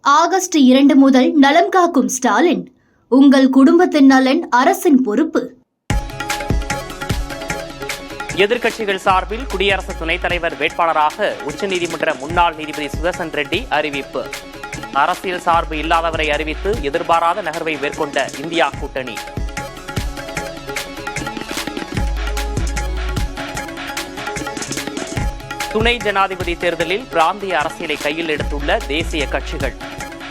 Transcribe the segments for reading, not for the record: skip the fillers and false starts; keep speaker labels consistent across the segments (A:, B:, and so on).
A: August 2 முதல் நலம் காக்கும் ஸ்டாலின். உங்கள் குடும்பத்தின் நலன் அரசின் பொறுப்பு.
B: எதிர்க்கட்சிகள் சார்பில் குடியரசு துணைத் தலைவர் வேட்பாளராக உச்சநீதிமன்ற முன்னாள் நீதிபதி சுதர்சன் ரெட்டி அறிவிப்பு. அரசியல் சார்பு இல்லாதவரை அறிவித்து எதிர்பாராத நகர்வை மேற்கொண்ட இந்தியா கூட்டணி. துணை ஜனாதிபதி தேர்தலில் பிராந்திய அரசியலை கையில் எடுத்துள்ள தேசிய கட்சிகள்.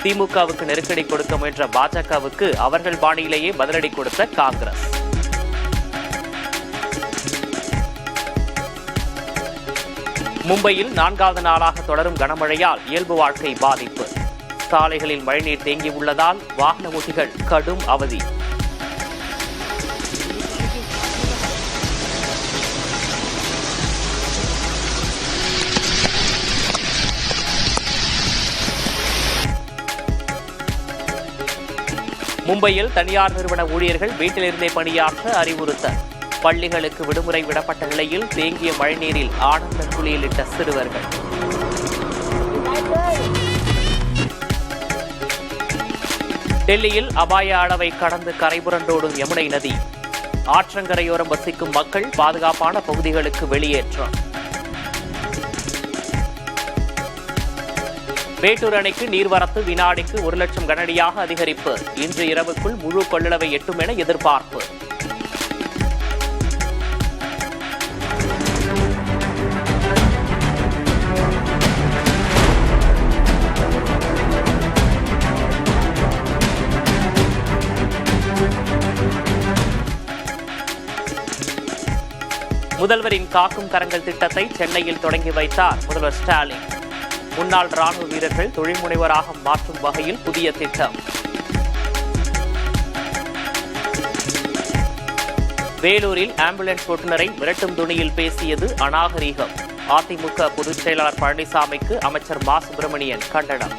B: திமுகவுக்கு நெருக்கடி கொடுக்க முயன்ற பாஜகவுக்கு அவர்கள் பாணியிலேயே பதிலடி கொடுத்த காங்கிரஸ். மும்பையில் 4வது நாளாக தொடரும் கனமழையால் இயல்பு வாழ்க்கை பாதிப்பு. சாலைகளில் மழைநீர் தேங்கியுள்ளதால் வாகன ஓட்டிகள் கடும் அவதி. மும்பையில் தனியார் நிறுவன ஊழியர்கள் வீட்டிலிருந்தே பணியாற்ற அறிவுறுத்தல். பள்ளிகளுக்கு விடுமுறை விடப்பட்ட நிலையில் தேங்கிய மழைநீரில் ஆனந்த குளியலிட்ட சிறுவர்கள். டெல்லியில் அபாய அளவை கடந்து கரைபுரண்டோடும் யமுனை நதி. ஆற்றங்கரையோரம் வசிக்கும் மக்கள் பாதுகாப்பான பகுதிகளுக்கு வெளியேற்றம். மேட்டூர் அணைக்கு நீர்வரத்து வினாடிக்கு 1 லட்சம் கனஅடியாக அதிகரிப்பு. இன்று இரவுக்குள் முழு கொள்ளளவை எட்டும் என எதிர்பார்ப்பு. முதல்வரின் காக்கும் கரங்கள் திட்டத்தை சென்னையில் தொடங்கி வைத்தார் முதல்வர் ஸ்டாலின். முன்னாள் ராணுவ வீரர்கள் தொழில் முனைவராக மாற்றும் வகையில் புதிய திட்டம். வேலூரில் ஆம்புலன்ஸ் ஓட்டுநரை மிரட்டும் துணியில் பேசியது அநாகரீகம். அதிமுக பொதுச் செயலாளர் பழனிசாமிக்கு அமைச்சர் மா சுப்பிரமணியன் கண்டனம்.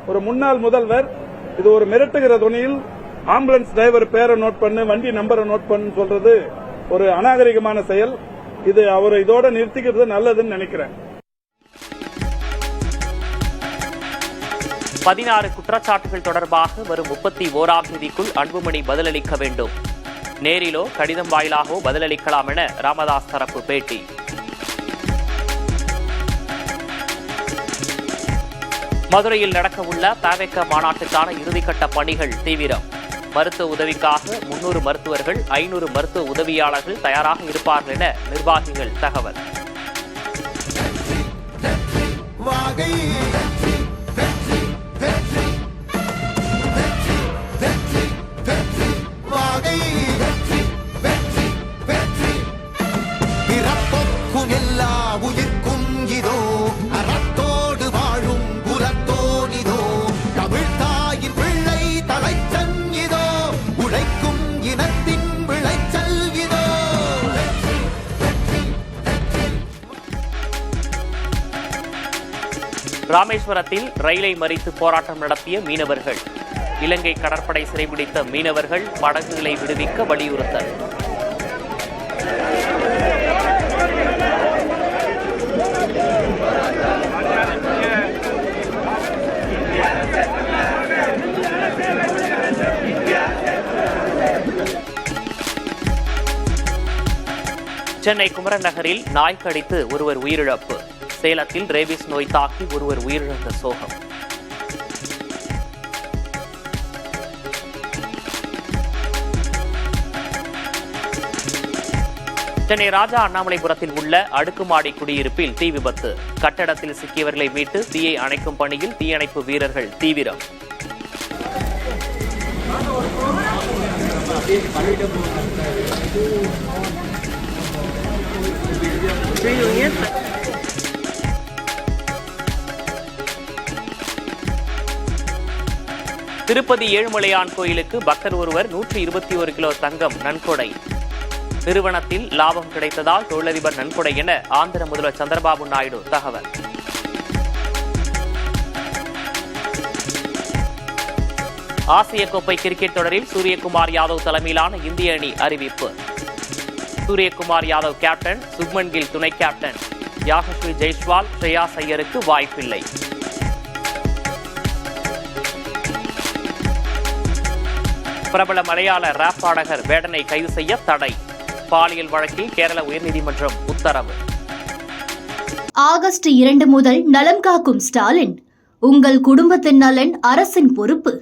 C: ஒரு முன்னாள் முதல்வர் இது ஒரு மிரட்டுகிற துணியில் ஆம்புலன்ஸ் டிரைவர் பேரை நோட் பண்ணு, வண்டி நம்பரை நோட் பண்ணு சொல்றது ஒரு அநாகரிகமான செயல். இது அவர் இதோட நிறுத்திக்கிறது நல்லதுன்னு நினைக்கிறேன்.
B: 16 குற்றச்சாட்டுகள் தொடர்பாக வரும் 31ஆம் தேதிக்குள் அன்புமணி பதிலளிக்க வேண்டும். நேரிலோ கடிதம் வாயிலாகவோ பதிலளிக்கலாம் என ராமதாஸ் தரப்பு பேட்டி. மதுரையில் நடக்கவுள்ள தவேக மாநாட்டுக்கான இறுதிக்கட்ட பணிகள் தீவிரம். மருத்துவ உதவிக்காக 300 மருத்துவர்கள், 500 மருத்துவ உதவியாளர்கள் தயாராக இருப்பார்கள் என நிர்வாகிகள் தகவல். ராமேஸ்வரத்தில் ரயிலை மறித்து போராட்டம் நடத்திய மீனவர்கள். இலங்கை கடற்படை சிறைபிடித்த மீனவர்கள் படகுகளை விடுவிக்க வலியுறுத்தல். சென்னை குமரன் நகரில் நாய் கடித்து ஒருவர் உயிரிழப்பு. சேலத்தில் ரேபிஸ் நோய் தாக்கி ஒருவர் உயிரிழந்த சோகம். சென்னை ராஜா அண்ணாமலைபுரத்தில் உள்ள அடுக்குமாடி குடியிருப்பில் தீ விபத்து. கட்டடத்தில் சிக்கியவர்களை மீட்டு தீயை அணைக்கும் பணியில் தீயணைப்பு வீரர்கள் தீவிரம். திருப்பதி ஏழுமலையான் கோயிலுக்கு பக்தர் ஒருவர் 121 கிலோ தங்கம் நன்கொடை. நிறுவனத்தில் லாபம் கிடைத்ததால் தொழிலதிபர் நன்கொடை என ஆந்திர முதல்வர் சந்திரபாபு நாயுடு தகவல். ஆசிய கோப்பை கிரிக்கெட் தொடரில் சூரியகுமார் யாதவ் தலைமையிலான இந்திய அணி அறிவிப்பு. சூரியகுமார் யாதவ் கேப்டன், சுப்மன் கில் துணை கேப்டன். யாஷஸ்வி ஜெய்ஸ்வால், ஸ்ரேயாஸ் ஐயருக்கு வாய்ப்பில்லை. பிரபல மலையாள ராப் பாடகர் வேடனை கைது செய்ய தடை. பாலியல் வழக்கில் கேரள உயர்நீதிமன்றம் உத்தரவு.
A: ஆகஸ்ட் 2 முதல் நலம் காக்கும் ஸ்டாலின். உங்கள் குடும்பத்தின் நலன் அரசின் பொறுப்பு.